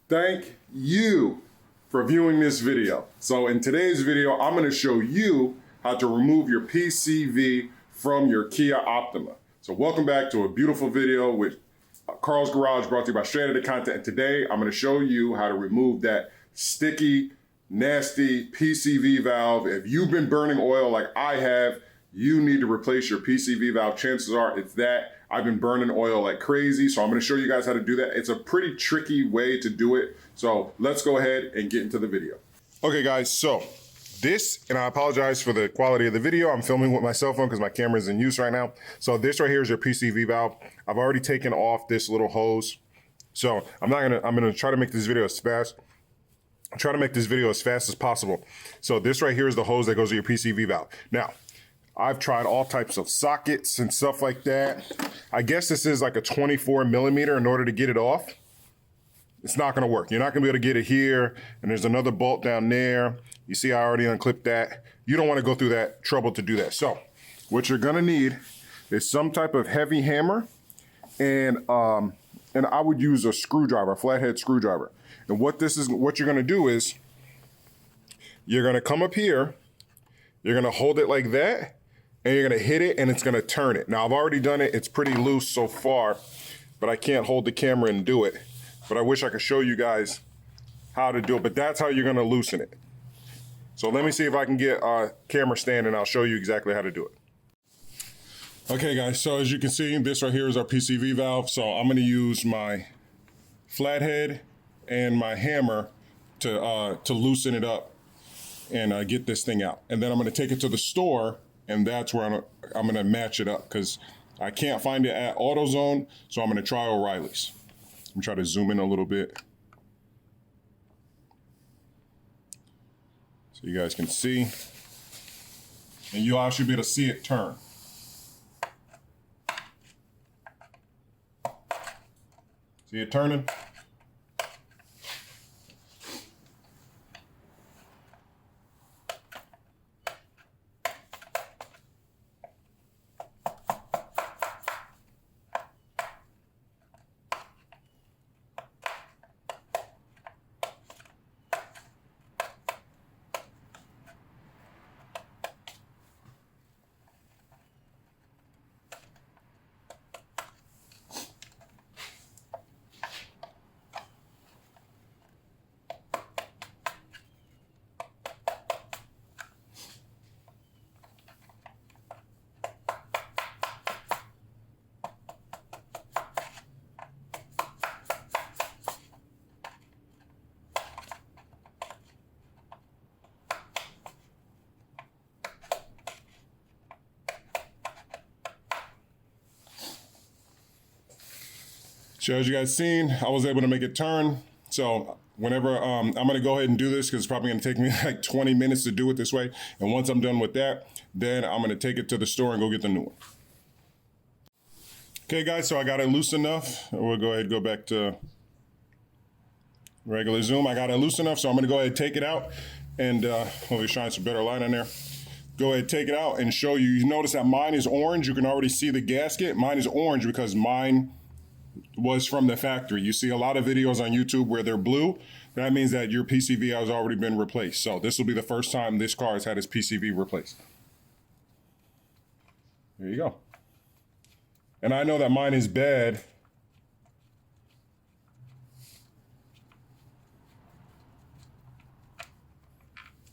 Thank you for viewing this video. So in today's video, I'm gonna show you how to remove your PCV from your Kia Optima. So welcome back to a beautiful video with Carl's Garage, brought to you by Straight Outta Content. And today I'm gonna show you how to remove that sticky, nasty PCV valve. If you've been burning oil like I have, you need to replace your PCV valve. Chances are it's that. I've been burning oil like crazy, so I'm gonna show you guys how to do that. It's a pretty tricky way to do it. So let's go ahead and get into the video. Okay guys, so this, and I apologize for the quality of the video. I'm filming with my cell phone because my camera is in use right now. So this right here is your PCV valve. I've already taken off this little hose. So I'm gonna try to make this video as fast. I'm trying to make this video as fast as possible. So this right here is the hose that goes to your PCV valve. Now, I've tried all types of sockets and stuff like that. I guess this is like a 24 millimeter in order to get it off. It's not gonna work. You're not gonna be able to get it here, and there's another bolt down there. You see I already unclipped that. You don't wanna go through that trouble to do that. So what you're gonna need is some type of heavy hammer, and I would use a screwdriver, a flathead screwdriver. And what you're gonna do is, you're gonna come up here, you're gonna hold it like that, and you're gonna hit it and it's gonna turn it. Now I've already done it, it's pretty loose so far, but I can't hold the camera and do it. But I wish I could show you guys how to do it, but that's how you're gonna loosen it. So let me see if I can get a camera stand and I'll show you exactly how to do it. Okay guys, so as you can see, this right here is our PCV valve. So I'm gonna use my flathead and my hammer to loosen it up and get this thing out. And then I'm gonna take it to the store, and that's where I'm gonna match it up, because I can't find it at AutoZone, so I'm gonna try O'Reilly's. I'm trying to zoom in a little bit so you guys can see. And you all should be able to see it turn. See it turning? So as you guys seen, I was able to make it turn. So whenever, I'm gonna go ahead and do this because it's probably gonna take me like 20 minutes to do it this way. And once I'm done with that, then I'm gonna take it to the store and go get the new one. Okay guys, so I got it loose enough. We'll go ahead and go back to regular zoom. I got it loose enough, so I'm gonna go ahead and take it out and hopefully shine some better light on there. Go ahead, take it out and show you. You notice that mine is orange. You can already see the gasket. Mine is orange because mine was from the factory. You see a lot of videos on YouTube where they're blue. That means that your PCV has already been replaced. So this will be the first time this car has had its PCV replaced. There you go. And I know that mine is bad.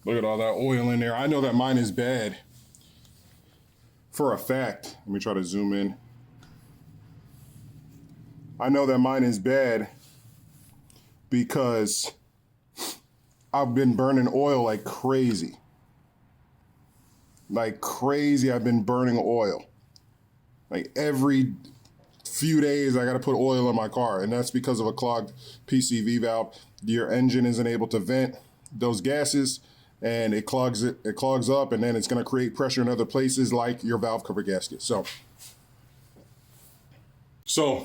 Look at all that oil in there. I know that mine is bad for a fact. Let me try to zoom in. I know that mine is bad because I've been burning oil like crazy. Like crazy, I've been burning oil. Like every few days, I gotta put oil in my car, and that's because of a clogged PCV valve. Your engine isn't able to vent those gases, and it clogs up, and then it's gonna create pressure in other places like your valve cover gasket. So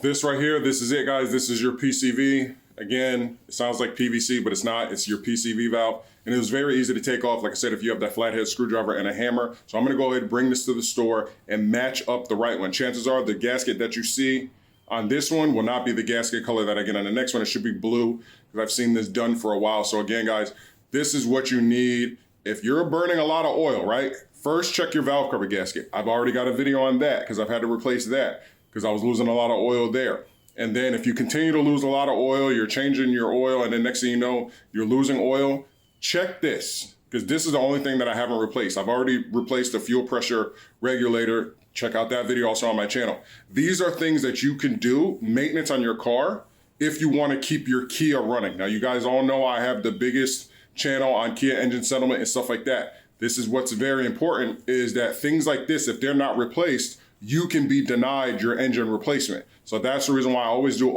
this right here, this is it guys. This is your PCV. Again, it sounds like PVC, but it's not. It's your PCV valve. And it was very easy to take off, like I said, if you have that flathead screwdriver and a hammer. So I'm gonna go ahead and bring this to the store and match up the right one. Chances are the gasket that you see on this one will not be the gasket color that I get on the next one. It should be blue because I've seen this done for a while. So again, guys, this is what you need. If you're burning a lot of oil, right? First, check your valve cover gasket. I've already got a video on that because I've had to replace that because I was losing a lot of oil there. And then if you continue to lose a lot of oil, you're changing your oil, and then next thing you know, you're losing oil, check this, because this is the only thing that I haven't replaced. I've already replaced the fuel pressure regulator. Check out that video also on my channel. These are things that you can do, maintenance on your car, if you want to keep your Kia running. Now, you guys all know I have the biggest channel on Kia engine settlement and stuff like that. This is what's very important, is that things like this, if they're not replaced, you can be denied your engine replacement. So that's the reason why I always do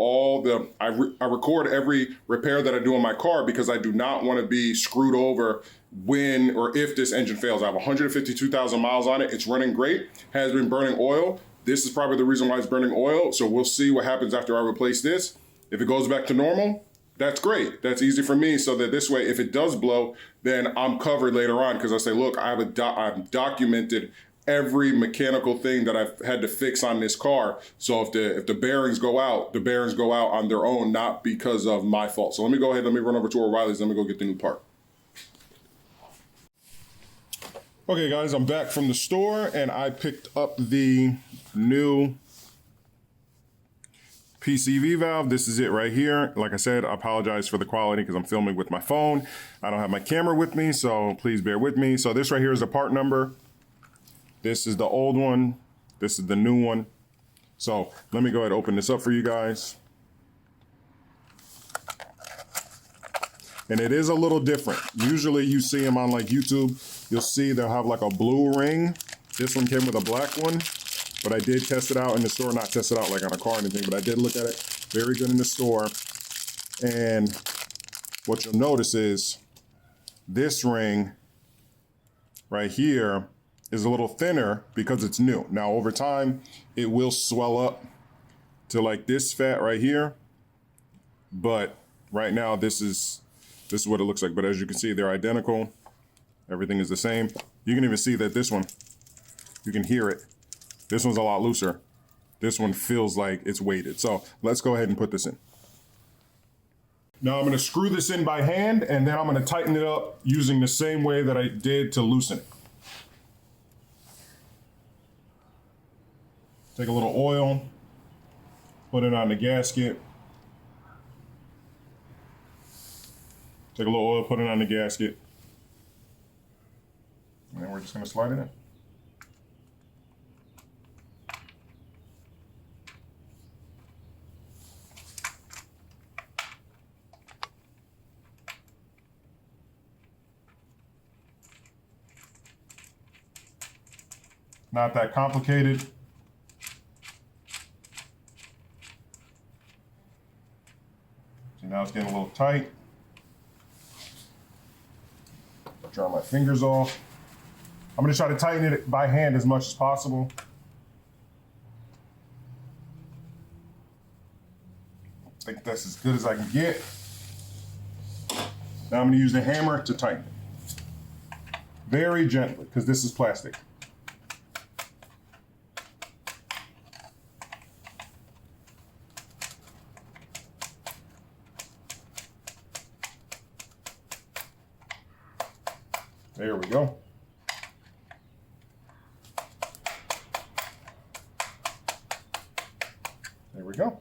I record every repair that I do on my car, because I do not want to be screwed over when or if this engine fails. I have 152,000 miles on it. It's running great, has been burning oil. This is probably the reason why it's burning oil. So we'll see what happens after I replace this. If it goes back to normal, that's great. That's easy for me, so that this way, if it does blow, then I'm covered later on, because I say, look, I've documented every mechanical thing that I've had to fix on this car. So if the bearings go out, the bearings go out on their own, not because of my fault. So let me go ahead, let me run over to O'Reilly's, let me go get the new part. Okay guys, I'm back from the store and I picked up the new PCV valve. This is it right here. Like I said, I apologize for the quality because I'm filming with my phone. I don't have my camera with me, so please bear with me. So this right here is the part number. This is the old one. This is the new one. So let me go ahead and open this up for you guys. And it is a little different. Usually you see them on like YouTube. You'll see they'll have like a blue ring. This one came with a black one, but I did test it out in the store. Not test it out like on a car or anything, but I did look at it. Very good in the store. And what you'll notice is this ring right here is a little thinner because it's new. Now over time, it will swell up to like this fat right here. But right now, this is what it looks like. But as you can see, they're identical. Everything is the same. You can even see that this one, you can hear it. This one's a lot looser. This one feels like it's weighted. So let's go ahead and put this in. Now I'm gonna screw this in by hand, and then I'm gonna tighten it up using the same way that I did to loosen it. Take a little oil, put it on the gasket. Take a little oil, put it on the gasket. And then we're just gonna slide it in. Not that complicated. See, now it's getting a little tight. Dry my fingers off. I'm gonna try to tighten it by hand as much as possible. I think that's as good as I can get. Now I'm gonna use the hammer to tighten it. Very gently, because this is plastic. There we go. There we go.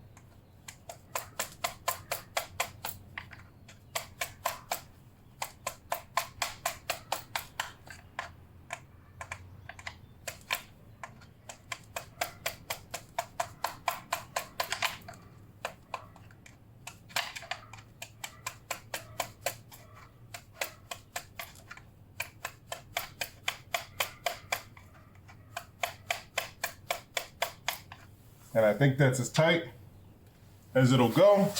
And I think that's as tight as it'll go.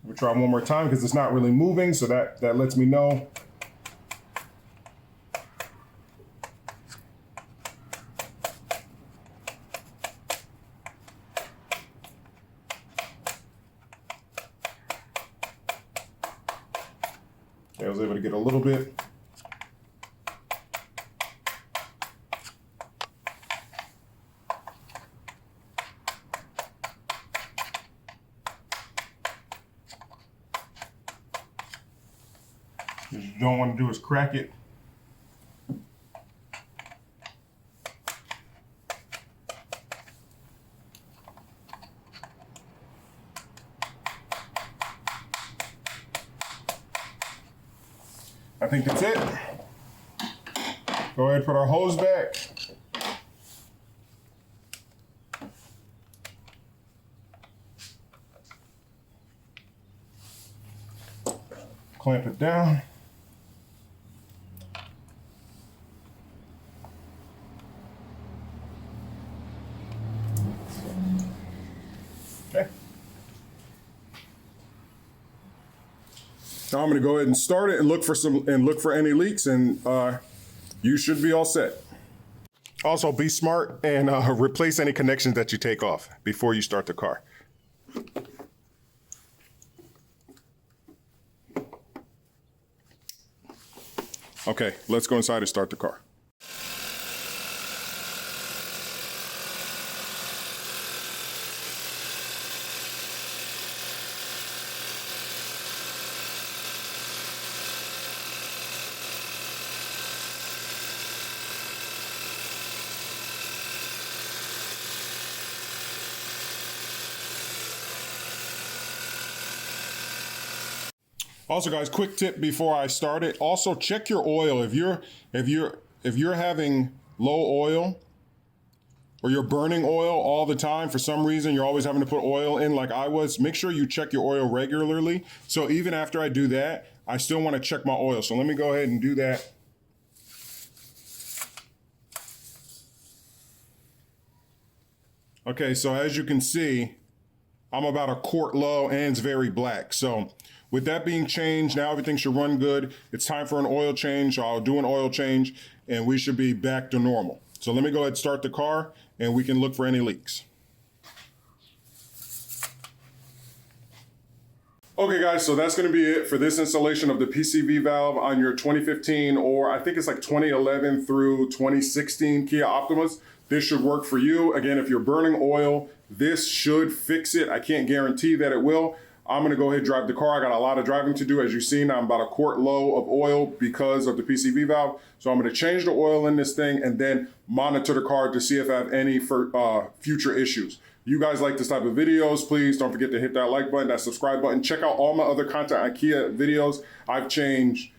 We'll try one more time because it's not really moving, so that lets me know. Okay, I was able to get a little bit. What you don't want to do is crack it. I think that's it. Go ahead and put our hose back. Clamp it down. Okay. Now I'm going to go ahead and start it and look for any leaks, and you should be all set. Also, be smart and replace any connections that you take off before you start the car. Okay, let's go inside and start the car. Also, guys, quick tip before I start it. Also, check your oil. If you're having low oil or you're burning oil all the time for some reason, you're always having to put oil in like I was, make sure you check your oil regularly. So even after I do that, I still want to check my oil. So let me go ahead and do that. Okay, so as you can see, I'm about a quart low and it's very black. So with that being changed, now everything should run good. It's time for an oil change. So I'll do an oil change and we should be back to normal. So let me go ahead and start the car and we can look for any leaks. Okay guys, so that's gonna be it for this installation of the PCV valve on your 2015, or I think it's like 2011 through 2016 Kia Optimas. This should work for you. Again, if you're burning oil, this should fix it. I can't guarantee that it will. I'm gonna go ahead and drive the car. I got a lot of driving to do. As you've seen, I'm about a quart low of oil because of the PCV valve. So I'm gonna change the oil in this thing and then monitor the car to see if I have any future issues. You guys like this type of videos, please don't forget to hit that like button, that subscribe button. Check out all my other content on Kia videos. I've changed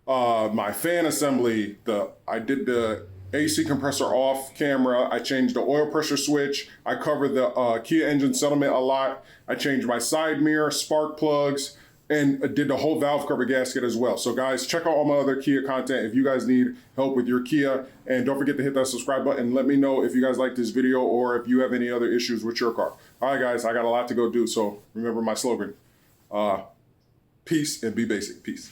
my fan assembly. I did the AC compressor off camera. I changed the oil pressure switch. I covered the Kia engine settlement a lot. I changed my side mirror, spark plugs, and did the whole valve cover gasket as well. So guys, check out all my other Kia content if you guys need help with your Kia. And don't forget to hit that subscribe button. Let me know if you guys like this video or if you have any other issues with your car. All right, guys, I got a lot to go do. So remember my slogan, peace and be basic. Peace.